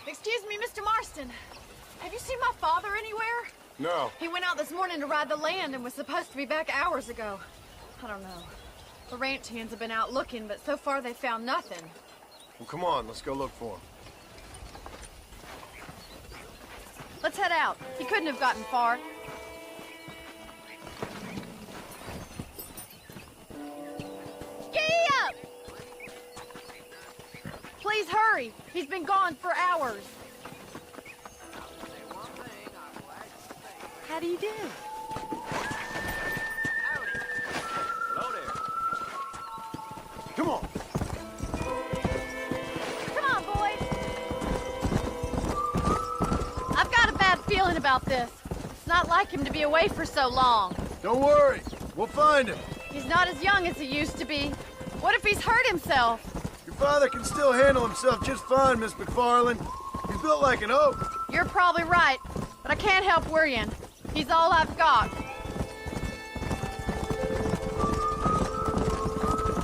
Excuse me, Mr. Marston. Have you seen my father anywhere? No. He went out this morning to ride the land and was supposed to be back hours ago. I don't know. The ranch hands have been out looking, but so far they found nothing. Well, come on, let's go look for him. Let's head out. He couldn't have gotten far. Giddy up! Please hurry. He's been gone for hours. How do you do? Hello there. Come on. Come on, boys. I've got a bad feeling about this. It's not like him to be away for so long. Don't worry. We'll find him. He's not as young as he used to be. What if he's hurt himself? Your father can still handle himself just fine, Miss McFarland. He's built like an oak. You're probably right, but I can't help worrying. He's all I've got.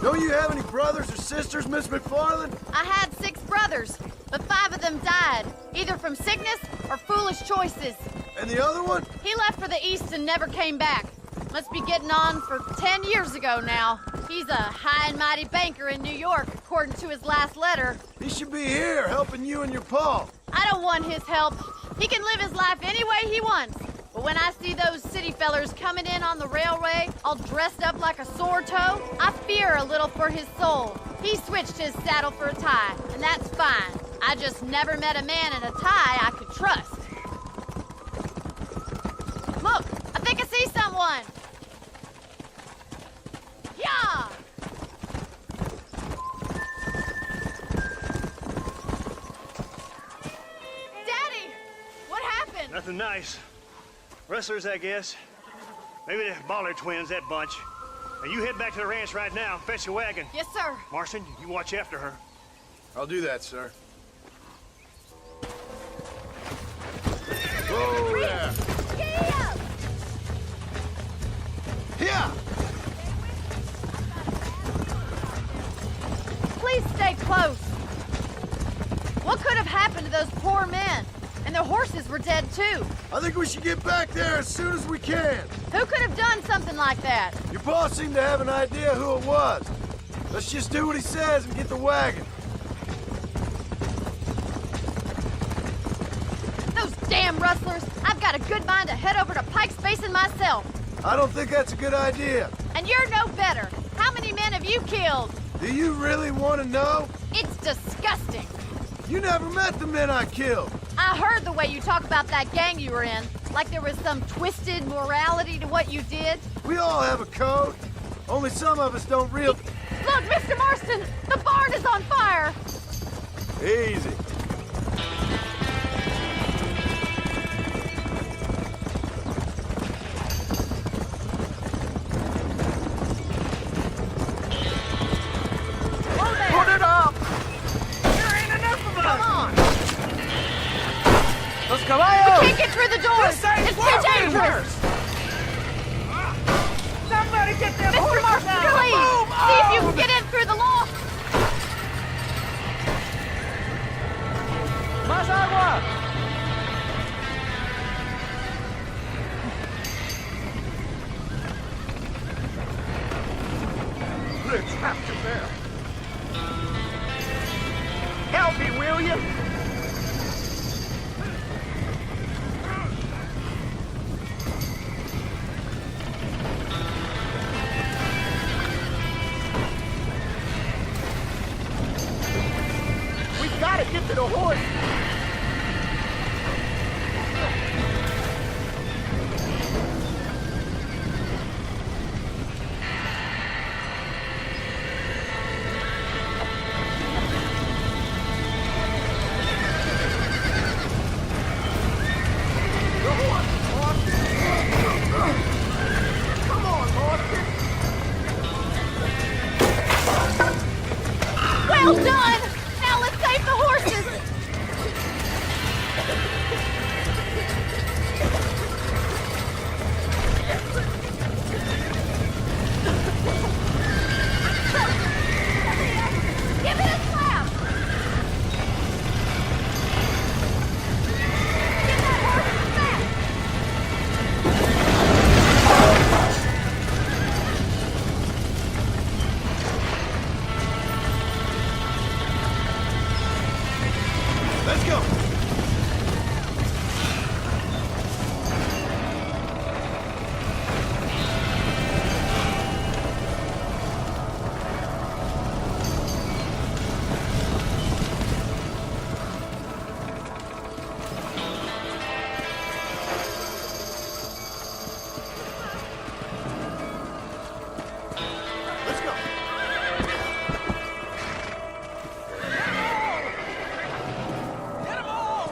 Don't you have any brothers or sisters, Miss McFarland? I had 6 brothers, but 5 of them died, either from sickness or foolish choices. And the other one? He left for the east and never came back. Must be getting on for 10 years ago now. He's a high and mighty banker in New York, according to his last letter. He should be here, helping you and your pa. I don't want his help. He can live his life any way he wants. But when I see those city fellers coming in on the railway, all dressed up like a sword toe, I fear a little for his soul. He switched his saddle for a tie, and that's fine. I just never met a man in a tie I could trust. Look, I think I see someone. Yeah! Daddy! What happened? Nothing nice. Rustlers, I guess. Maybe the Baller twins, that bunch. Now you head back to the ranch right now and fetch a wagon. Yes, sir. Marston, you watch after her. I'll do that, sir. Whoa there! Giddy up! Here! Please stay close. What could have happened to those poor men? And their horses were dead too. I think we should get back there as soon as we can. Who could have done something like that? Your boss seemed to have an idea who it was. Let's just do what he says and get the wagon. Those damn rustlers! I've got a good mind to head over to Pike's Basin myself. I don't think that's a good idea. And you're no better. How many men have you killed? Do you really want to know? It's disgusting. You never met the men I killed. I heard the way you talk about that gang you were in, like there was some twisted morality to what you did. We all have a code. Only some of us don't real... Look, Mr. Marston, the barn is on fire. Easy. Put it up! There ain't enough of us! Come on! Los caballos! We can't get through the doors! It's too dangerous! Somebody get them Mr. horses Marston, out! please! Move! See if you can get in through the loft! Más agua! Let's have to bear. Help me, will you? We gotta get to the horse. Well done! Now let's save the horses! Give it a slap! Get that horse back! Let's go. Let's go. Get 'em all!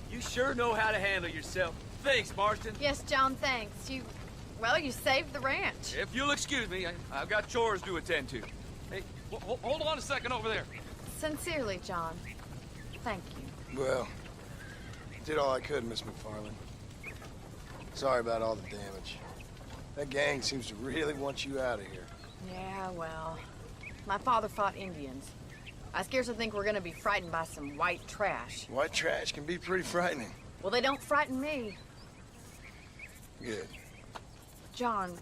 You sure know how to handle yourself. Thanks, Marston. Yes, John, thanks. Well, you saved the ranch. If you'll excuse me, I've got chores to attend to. Hey, hold on a second over there. Sincerely, John. Thank you. Well, did all I could, Miss McFarland. Sorry about all the damage. That gang seems to really want you out of here. Yeah, well, my father fought Indians. I scarcely think we're gonna be frightened by some white trash. White trash can be pretty frightening. Well, they don't frighten me. Good. John,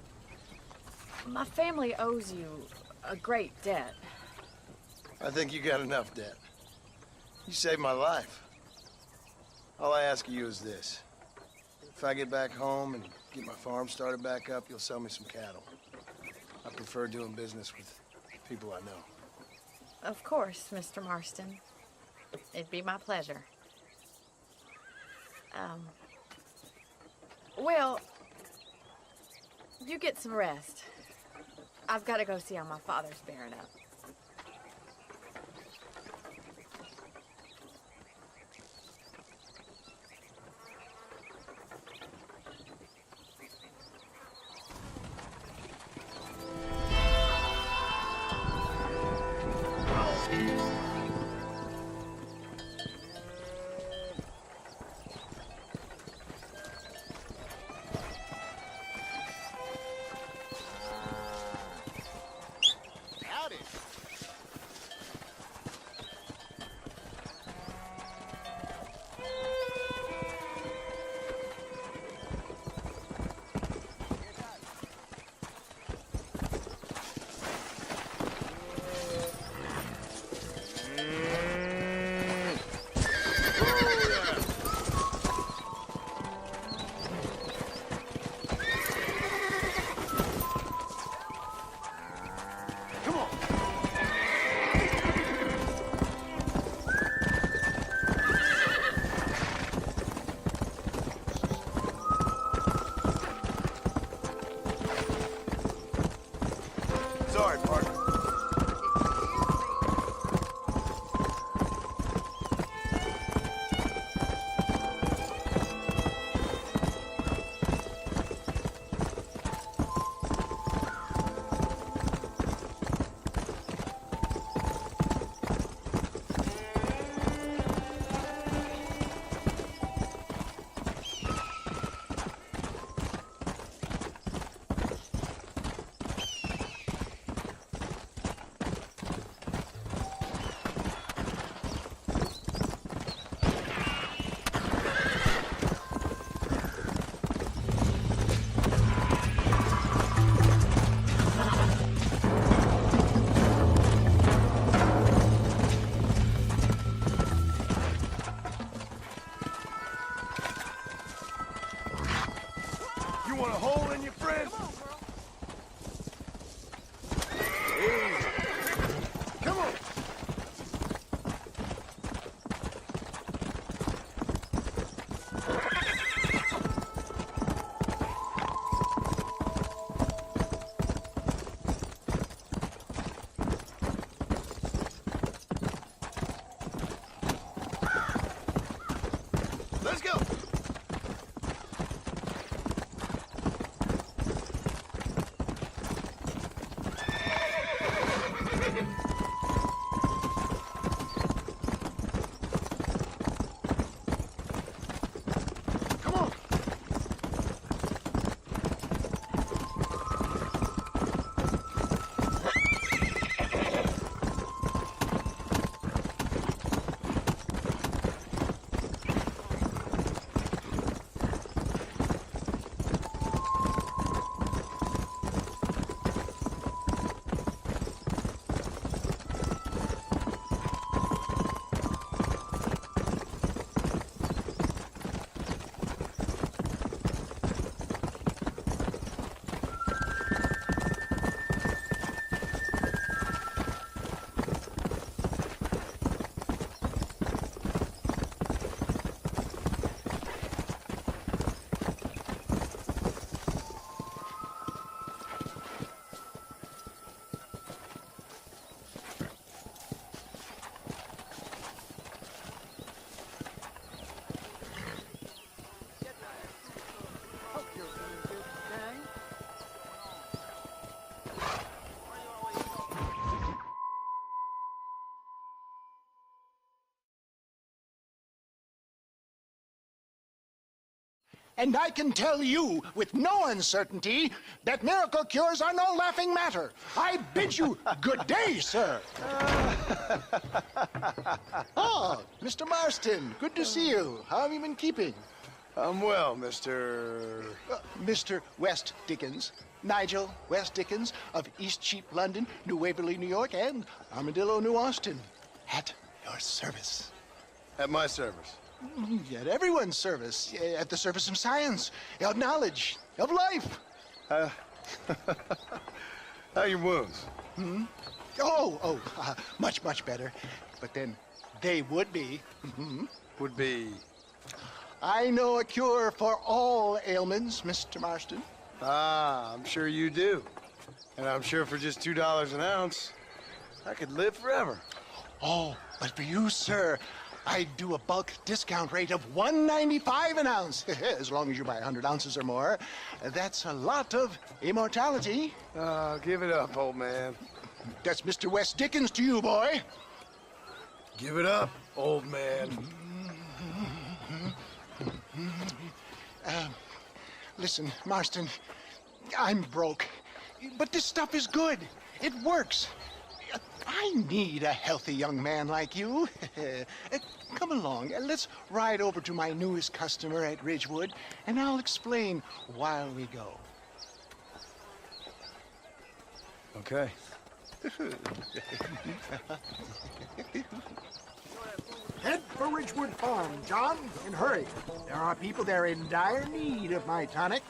my family owes you a great debt. I think you got enough debt. You saved my life. All I ask of you is this. If I get back home and get my farm started back up, you'll sell me some cattle. I prefer doing business with people I know. Of course, Mr. Marston. It'd be my pleasure. Well, you get some rest. I've got to go see how my father's bearing up. Sorry, partner. You want a hole in your friend? Easy. Come on. Let's go. And I can tell you with no uncertainty that miracle cures are no laughing matter. I bid you good day, sir. Oh, Mr. Marston, good to see you. How have you been keeping? I'm well, Mr. Mr. West Dickens. Nigel West Dickens of East Cheap, London, New Waverly, New York, and Armadillo, New Austin. At your service. At my service. At everyone's service. At the service of science, of knowledge, of life. How are your wounds? Much, much better. But then they would be. Would be... I know a cure for all ailments, Mr. Marston. Ah, I'm sure you do. And I'm sure for just $2 an ounce, I could live forever. Oh, but for you, sir, I'd do a bulk discount rate of $1.95 an ounce, as long as you buy 100 ounces or more. That's a lot of immortality. Give it up, old man. That's Mr. West Dickens to you, boy. Give it up, old man. Listen, Marston, I'm broke, but this stuff is good. It works. I need a healthy young man like you. Come along, let's ride over to my newest customer at Ridgewood, and I'll explain while we go. Okay. Head for Ridgewood Farm, John, and hurry. There are people there in dire need of my tonic.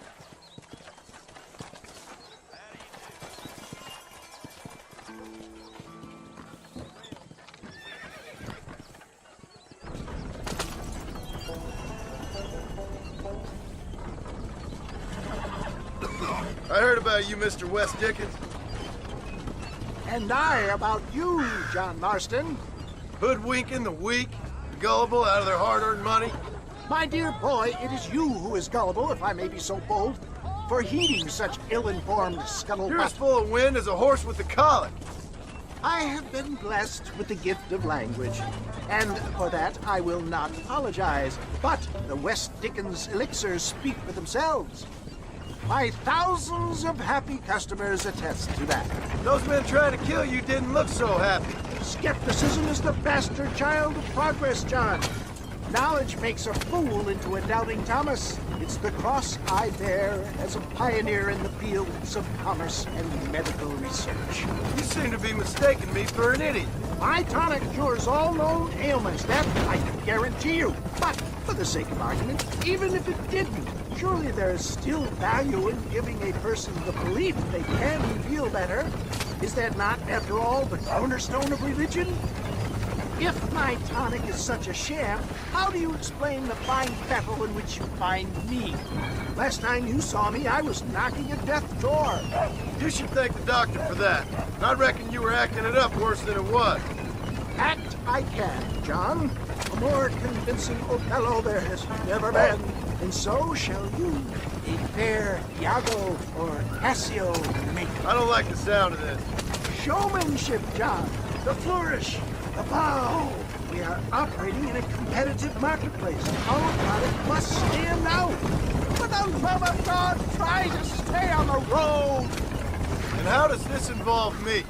I heard about you, Mr. West Dickens. And I about you, John Marston. Hoodwinking the weak, gullible out of their hard-earned money. My dear boy, it is you who is gullible, if I may be so bold, for heeding such ill-informed scuttlebutt. You're as full of wind as a horse with the colic. I have been blessed with the gift of language, and for that I will not apologize. But the West Dickens elixirs speak for themselves. My thousands of happy customers attest to that. Those men trying to kill you didn't look so happy. Skepticism is the bastard child of progress, John. Knowledge makes a fool into a doubting Thomas. It's the cross I bear as a pioneer in the fields of commerce and medical research. You seem to be mistaking me for an idiot. My tonic cures all known ailments, that I can guarantee you. But for the sake of argument, even if it didn't, surely there is still value in giving a person the belief they can feel better. Is that not, after all, the cornerstone of religion? If my tonic is such a sham, how do you explain the fine fettle in which you find me? Last time you saw me, I was knocking at death's door. You should thank the doctor for that. I reckon you were acting it up worse than it was. Act I can, John. A more convincing Othello there has never been. And so shall you, a fair Iago or Cassio make. I don't like the sound of this. Showmanship, John. The flourish. The bow. We are operating in a competitive marketplace. Our product must stand out. For the love of God, try to stay on the road. And how does this involve me?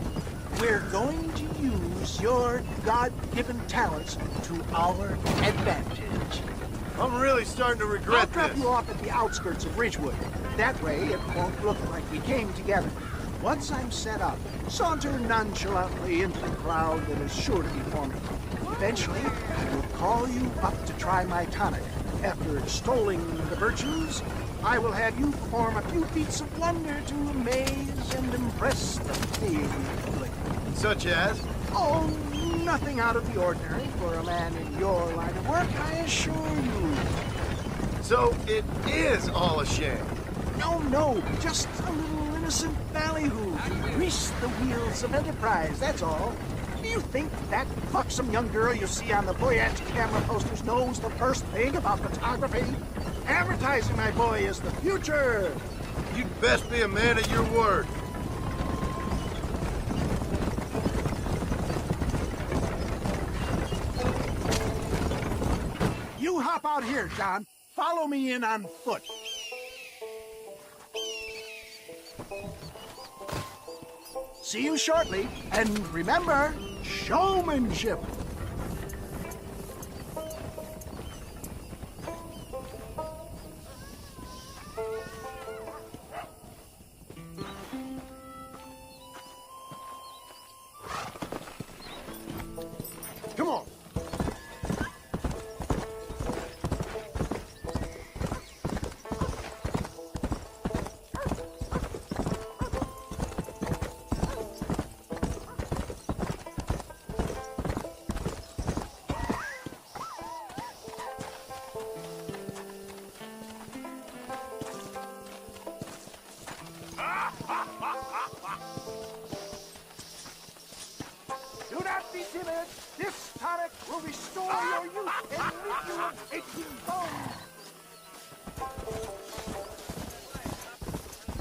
We're going to use your God-given talents to our advantage. I'm really starting to regret I'll drop this. you off at the outskirts of Ridgewood. That way, it won't look like we came together. Once I'm set up, saunter nonchalantly into the crowd that is sure to be forming. Eventually, I will call you up to try my tonic. After extolling the virtues, I will have you perform a few feats of wonder to amaze and impress the paying public. Such as? Oh, nothing out of the ordinary for a man in your line of work, I assure you. So it is all a sham. No, just a little innocent ballyhoo to grease the wheels of enterprise, that's all. Do you think that buxom young girl you see on the voyage camera posters knows the first thing about photography? Advertising, my boy, is the future. You'd best be a man of your word. You hop out here, John. Follow me in on foot. See you shortly, and remember, showmanship. Come on. Do not be timid. This tonic will restore your youth and rid you of aching bones.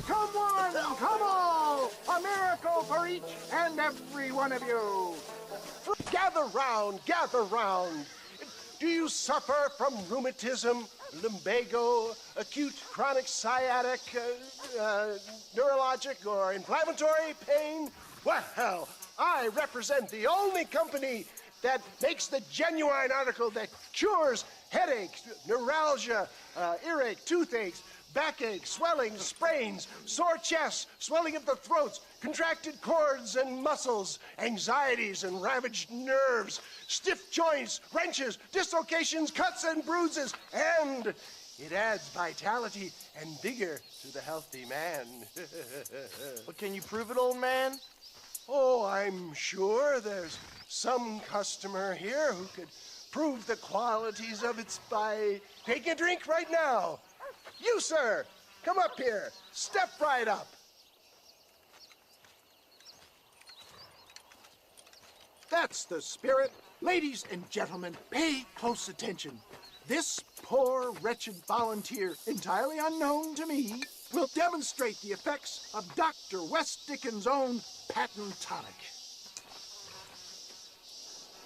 Come one, come all. A miracle for each and every one of you. Gather round, gather round. Do you suffer from rheumatism, lumbago, acute chronic sciatic, neurologic or inflammatory pain? Well, I represent the only company that makes the genuine article that cures headaches, neuralgia, earache, toothaches, backache, swelling, sprains, sore chests, swelling of the throats, contracted cords and muscles, anxieties and ravaged nerves, stiff joints, wrenches, dislocations, cuts and bruises, and it adds vitality and vigor to the healthy man. But can you prove it, old man? Oh, I'm sure there's some customer here who could prove the qualities of it by taking a drink right now. You, sir, come up here. Step right up. That's the spirit. Ladies and gentlemen, pay close attention. This poor, wretched volunteer, entirely unknown to me, will demonstrate the effects of Dr. West Dickens' own patent tonic.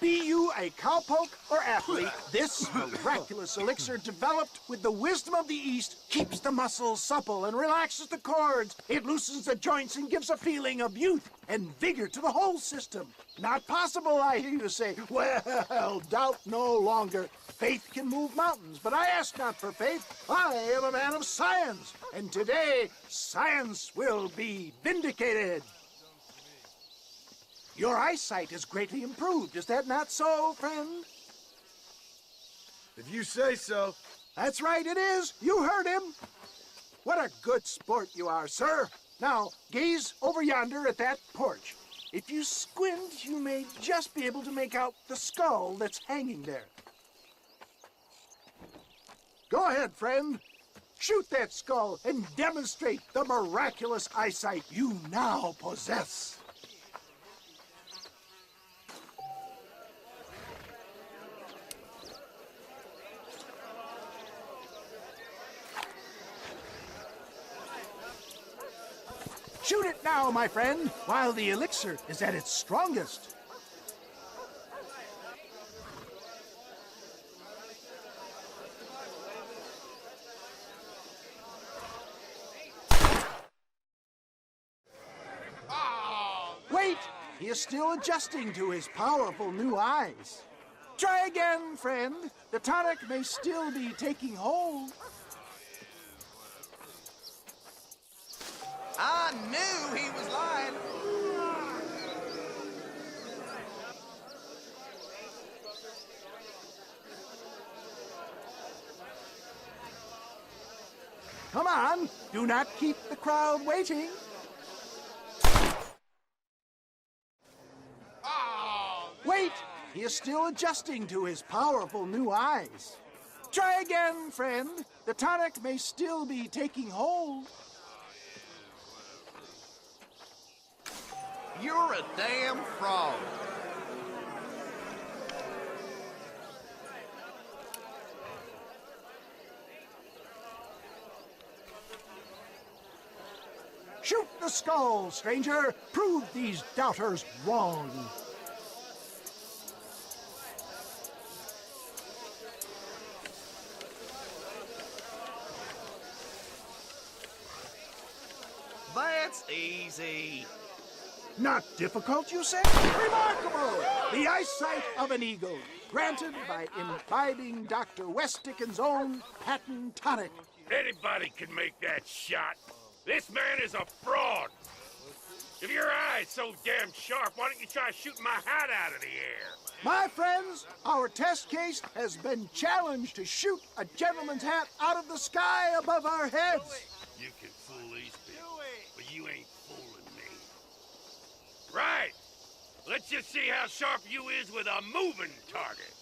Be you a cowpoke or athlete, this miraculous elixir developed with the wisdom of the East keeps the muscles supple and relaxes the cords. It loosens the joints and gives a feeling of youth and vigor to the whole system. Not possible, I hear you say. Well, doubt no longer. Faith can move mountains, but I ask not for faith. I am a man of science, and today science will be vindicated. Your eyesight is greatly improved. Is that not so, friend? If you say so. That's right, it is. You heard him. What a good sport you are, sir. Now, gaze over yonder at that porch. If you squint, you may just be able to make out the skull that's hanging there. Go ahead, friend. Shoot that skull and demonstrate the miraculous eyesight you now possess. Shoot it now, my friend, while the elixir is at its strongest. Wait! He is still adjusting to his powerful new eyes. Try again, friend. The tonic may still be taking hold. I knew he was lying. Come on, do not keep the crowd waiting. Wait, he is still adjusting to his powerful new eyes. Try again, friend. The tonic may still be taking hold. You're a damn fraud. Shoot the skull, stranger. Prove these doubters wrong. That's easy. Not difficult, you say? Remarkable! The eyesight of an eagle, granted by imbibing Dr. West Dickens' own patent tonic. Anybody can make that shot. This man is a fraud. If your eye's so damn sharp, why don't you try shooting my hat out of the air? My friends, our test case has been challenged to shoot a gentleman's hat out of the sky above our heads. You can fool these people, but you ain't fooling me. Right. Let's just see how sharp you is with a moving target.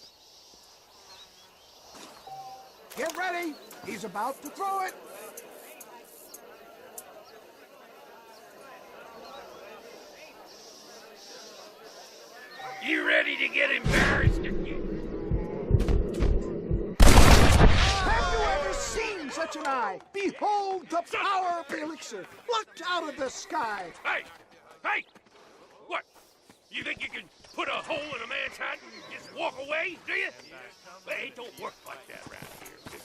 Get ready. He's about to throw it. You ready to get embarrassed again? Have you ever seen such an eye? Behold the power of the elixir, plucked out of the sky. Hey! Hey! What? You think you can put a hole in a man's hat and just walk away, do you? Hey, it don't work like that around here.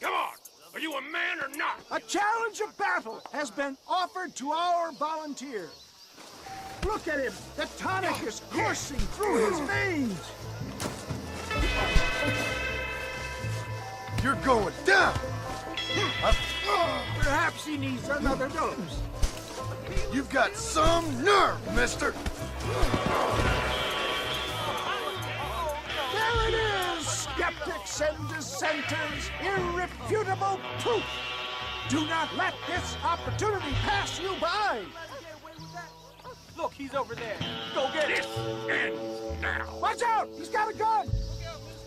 Come on! Are you a man or not? A challenge of battle has been offered to our volunteer. Look at him! The tonic is coursing through his veins! You're going down! Perhaps he needs another dose. You've got some nerve, mister! There it is! Skeptics and dissenters, irrefutable proof! Do not let this opportunity pass you by! Look, he's over there. Go get This him. ends now. Watch out! He's got a gun!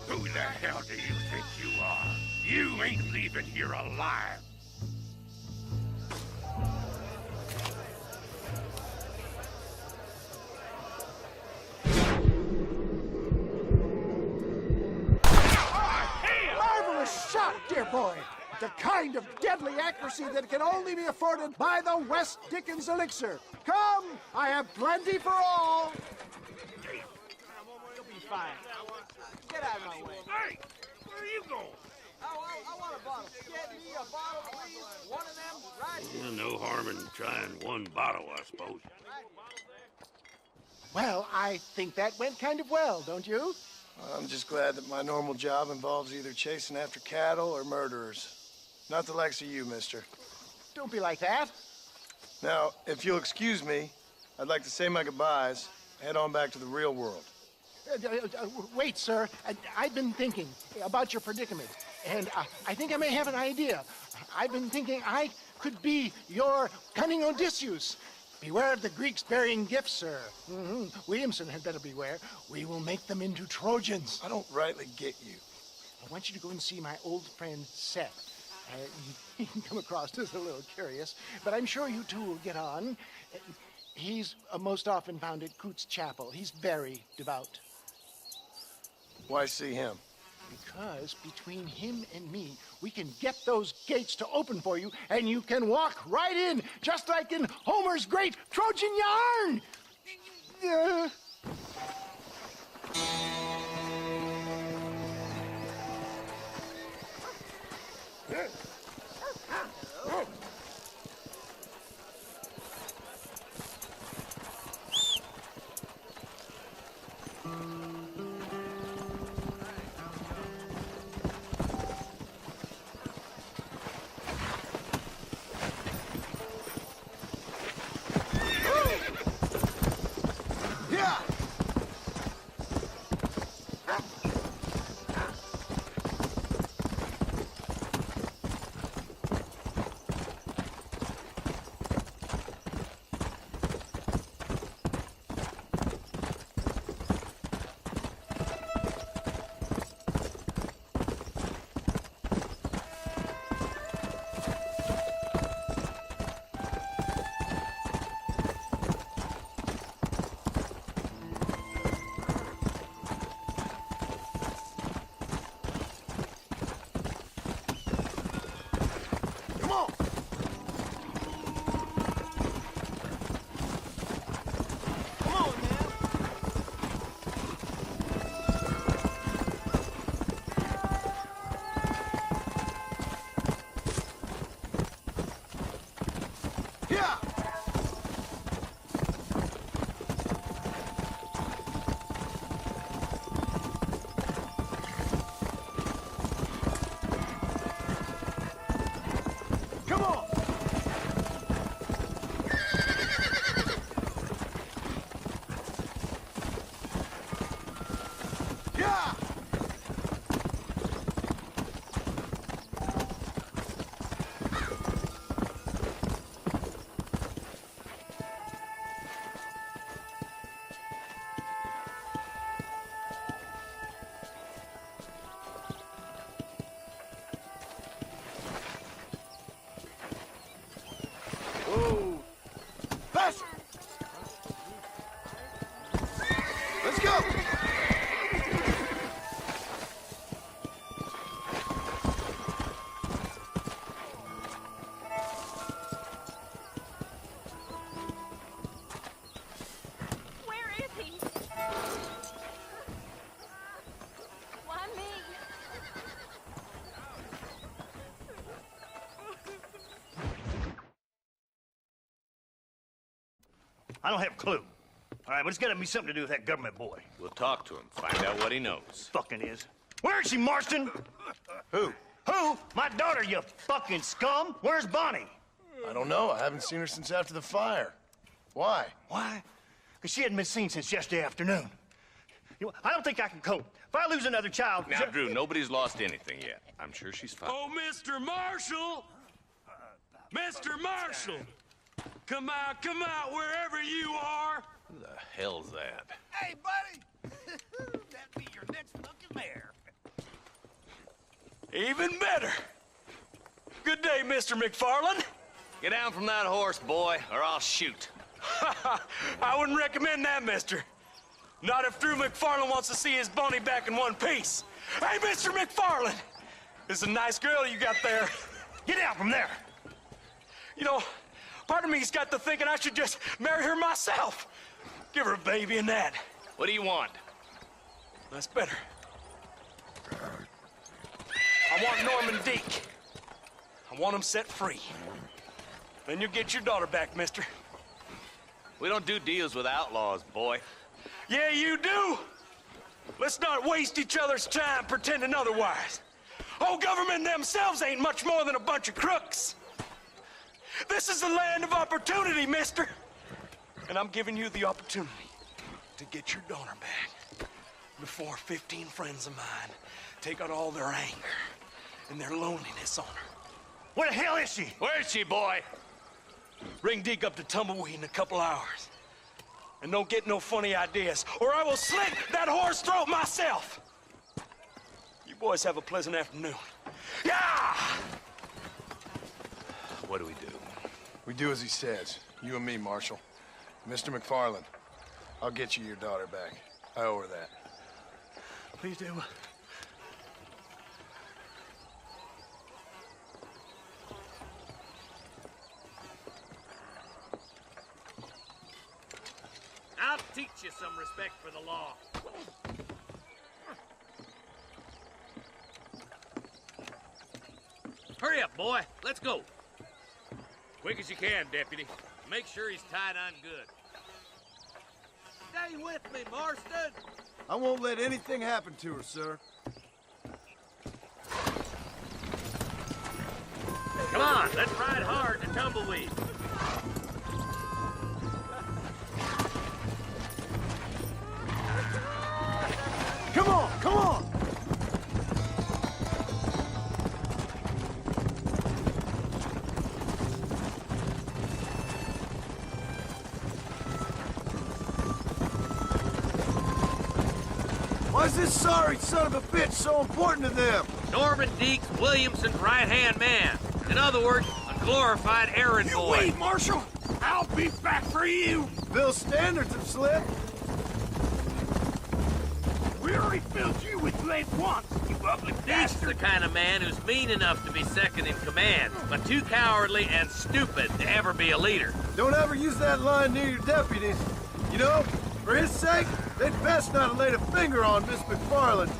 Who the hell do you think you are? You ain't leaving here alive. The kind of deadly accuracy that can only be afforded by the West Dickens elixir. Come, I have plenty for all. You'll be fine. Get out of my way. Hey, where are you going? I want a bottle. Get me a bottle, please. One of them, right here. No harm in trying one bottle, I suppose. Well, I think that went kind of well, don't you? I'm just glad that my normal job involves either chasing after cattle or murderers. Not the likes of you, mister. Don't be like that. Now, if you'll excuse me, I'd like to say my goodbyes, head on back to the real world. Wait, sir. I've been thinking about your predicament, and I think I may have an idea. I've been thinking I could be your cunning Odysseus. Beware of the Greeks bearing gifts, sir. Williamson had better beware. We will make them into Trojans. I don't rightly get you. I want you to go and see my old friend Seth. He can come across as a little curious, but I'm sure you two will get on. He's most often found at Coots Chapel. He's very devout. Why see him? Because between him and me, we can get those gates to open for you, and you can walk right in, just like in Homer's great Trojan yarn! Let's go! Where is he? Why me? I don't have a clue. All right, but it's got to be something to do with that government boy. We'll talk to him, find out what he knows. Fucking is. Where is she, Marston? Who? Who? My daughter, you fucking scum. Where's Bonnie? I don't know. I haven't seen her since after the fire. Why? Why? Because she hadn't been seen since yesterday afternoon. You know, I don't think I can cope. If I lose another child... Now, Drew, nobody's lost anything yet. I'm sure she's fine. Oh, Mr. Marshall! Mr. Marshall! Come out, wherever you are! Who the hell's that? Hey, buddy! That'd be your next fucking mayor. Even better! Good day, Mr. McFarland. Get down from that horse, boy, or I'll shoot. I wouldn't recommend that, mister. Not if Drew McFarland wants to see his Bonnie back in one piece. Hey, Mr. McFarland! This is a nice girl you got there. Get out from there! You know, part of me's got to thinking I should just marry her myself. Give her a baby and that. What do you want? That's better. I want Norman Deek. I want him set free. Then you'll get your daughter back, mister. We don't do deals with outlaws, boy. Yeah, you do! Let's not waste each other's time pretending otherwise. Old government themselves ain't much more than a bunch of crooks. This is the land of opportunity, mister. And I'm giving you the opportunity to get your daughter back before 15 friends of mine take out all their anger and their loneliness on her. Where the hell is she? Where is she, boy? Bring Deke up to Tumbleweed in a couple hours. And don't get no funny ideas, or I will slit that whore's throat myself. You boys have a pleasant afternoon. Yeah! What do we do? We do as he says. You and me, Marshal. Mr. McFarland, I'll get you your daughter back. I owe her that. Please do. I'll teach you some respect for the law. Hurry up, boy. Let's go. Quick as you can, deputy. Make sure he's tied on good. Stay with me, Marston. I won't let anything happen to her, sir. Come on, let's ride hard to Tumbleweed. Come on, come on! Why is this sorry son of a bitch so important to them? Norman Deeks, Williamson's right-hand man. In other words, a glorified errand boy. Wait, Marshal! I'll be back for you! Bill's standards have slipped. We already filled you with lead once, you ugly Deeks bastard! the kind of man who's mean enough to be second in command, but too cowardly and stupid to ever be a leader. Don't ever use that line near your deputies. You know, for his sake, they'd best not have laid a finger on Miss McFarland.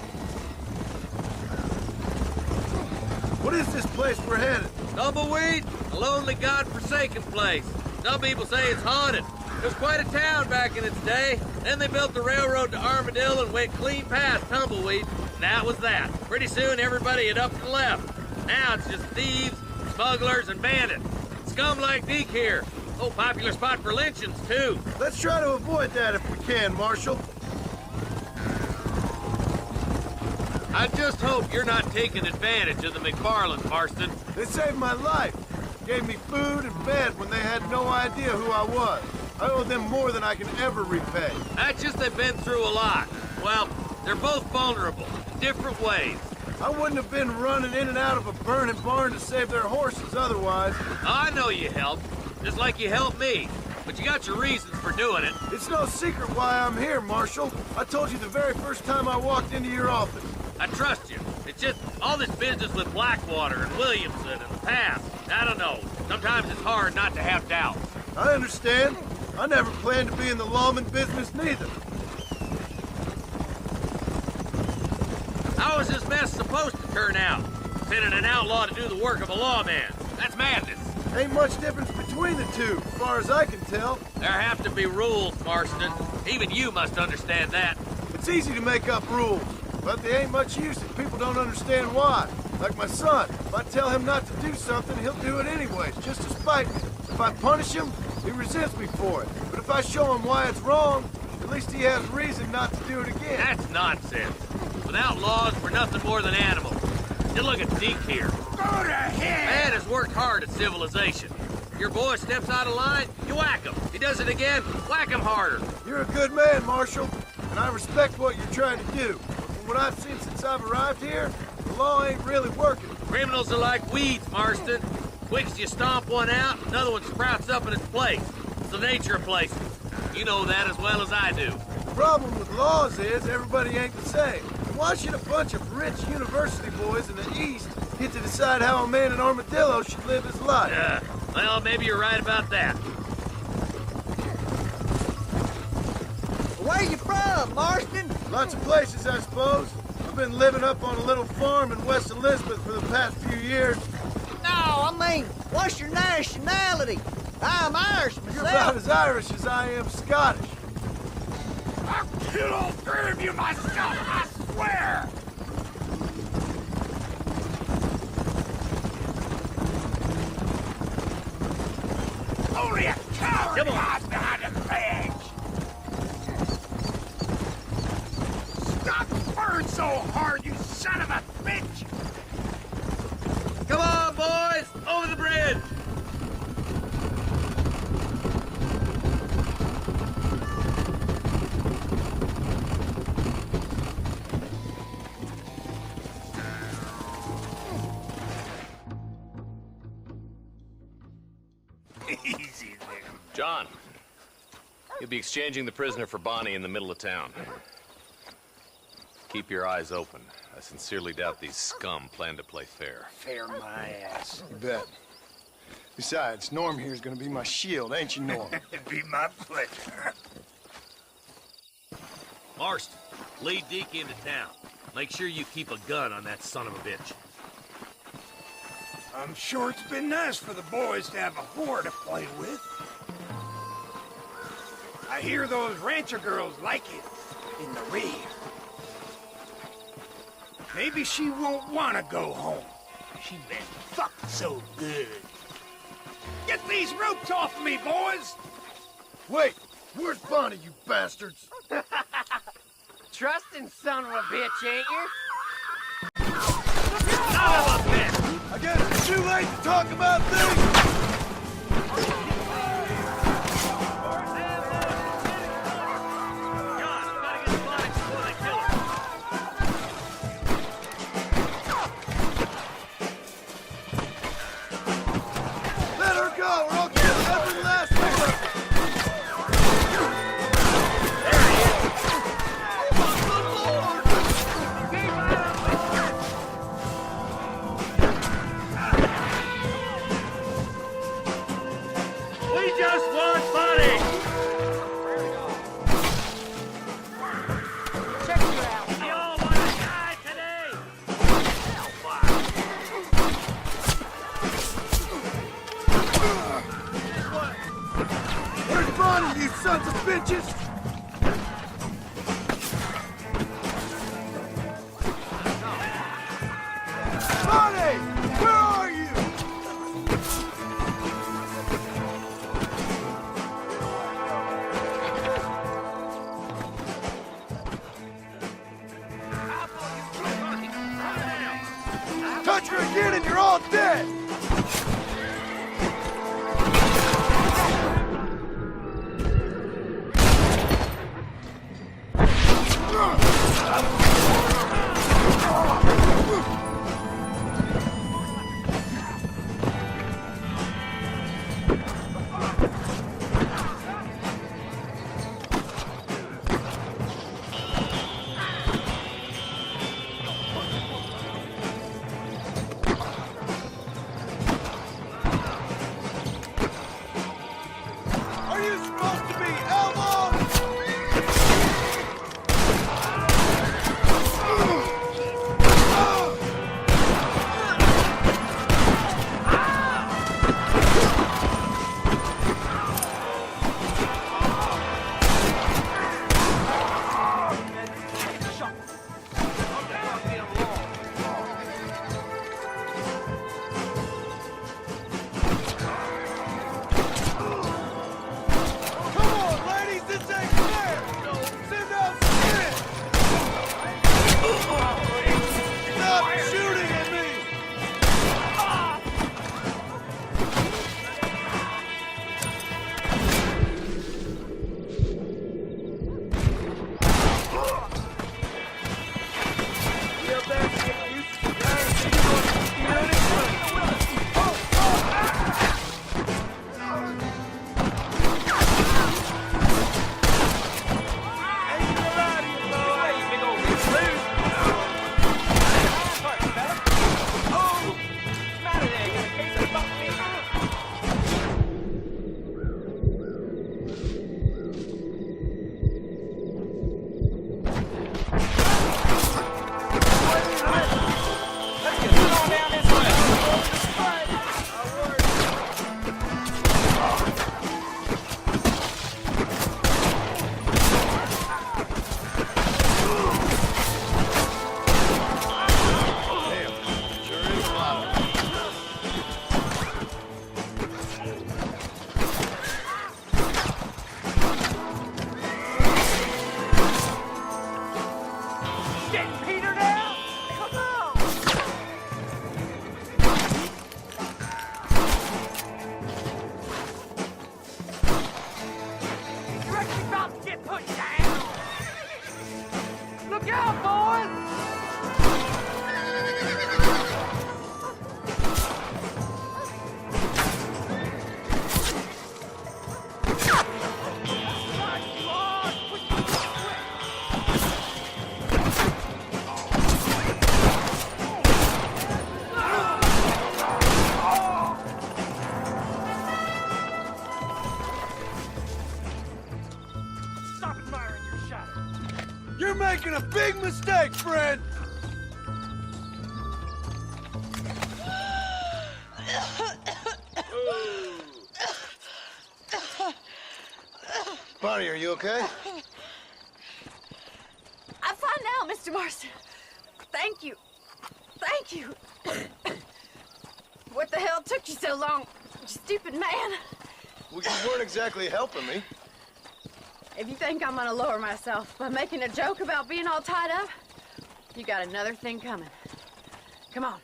What is this place we're headed? Tumbleweed, a lonely, god-forsaken place. Some people say it's haunted. It was quite a town back in its day. Then they built the railroad to Armadillo and went clean past Tumbleweed. And that was that. Pretty soon everybody had up and left. Now it's just thieves, smugglers, and bandits. Scum like Deke here. Oh, popular spot for lynchings, too. Let's try to avoid that if we can, Marshal. I just hope you're not taking advantage of the McFarlands, Marston. They saved my life. Gave me food and bed when they had no idea who I was. I owe them more than I can ever repay. That's just they've been through a lot. Well, they're both vulnerable, in different ways. I wouldn't have been running in and out of a burning barn to save their horses otherwise. I know you helped, just like you helped me. But you got your reasons for doing it. It's no secret why I'm here, Marshal. I told you the very first time I walked into your office. I trust you. It's just all this business with Blackwater and Williamson and the past. I don't know. Sometimes it's hard not to have doubts. I understand. I never planned to be in the lawman business neither. How is this mess supposed to turn out? Sending an outlaw to do the work of a lawman. That's madness. Ain't much difference between the two, as far as I can tell. There have to be rules, Marston. Even you must understand that. It's easy to make up rules, but they ain't much use if people don't understand why. Like my son. If I tell him not to do something, he'll do it anyways, just to spite me. If I punish him, he resents me for it. But if I show him why it's wrong, at least he has reason not to do it again. That's nonsense. Without laws, we're nothing more than animals. Just look at Deke here. Go to hell! Man has worked hard at civilization. Your boy steps out of line, you whack him. He does it again, whack him harder. You're a good man, Marshal, and I respect what you're trying to do. But from what I've seen since I've arrived here, the law ain't really working. Criminals are like weeds, Marston. Quick as you stomp one out, another one sprouts up in its place. It's the nature of places. You know that as well as I do. The problem with laws is everybody ain't the same. why should a bunch of rich university boys in the East get to decide how a man in Armadillo should live his life? Yeah, well, maybe you're right about that. Where you from, Marston? Lots of places, I suppose. I've been living up on a little farm in West Elizabeth for the past few years. No, I mean, what's your nationality? I'm Irish myself. You're about as Irish as I am Scottish. I'll kill all three of you myself, I swear! Only a coward hides behind a badge! Stop spurring so hard, you son of a bitch! Come on, boys! Over the bridge! Easy there. John, you'll be exchanging the prisoner for Bonnie in the middle of town. Keep your eyes open. I sincerely doubt these scum plan to play fair. Fair my ass. You bet. Besides, Norm here's gonna be my shield, ain't you, Norm? It'd be my pleasure. Marston, lead Deke into town. Make sure you keep a gun on that son of a bitch. I'm sure it's been nice for the boys to have a whore to play with. I hear those rancher girls like it in the rear. Maybe she won't want to go home. She's been fucked so good. Get these ropes off of me, boys! Wait, where's Bonnie, you bastards? Trusting son of a bitch, ain't you? Son of a bitch! I guess it's too late to talk about things! Let her go, or I'll kill every last one of them! We just want Bonnie! Check you out. We all want to die today! Where's Bonnie, you sons of bitches? Bonnie! Where are you? Touch her again and you're all dead! Put down! Look out, boys! Stop admiring your shadow. You're making a big mistake, friend! Bonnie, are you okay? I'm fine now, Mr. Marston. Thank you. Thank you. What the hell took you so long, you stupid man? Well, you weren't exactly helping me. If you think I'm gonna lower myself by making a joke about being all tied up, you got another thing coming. Come on.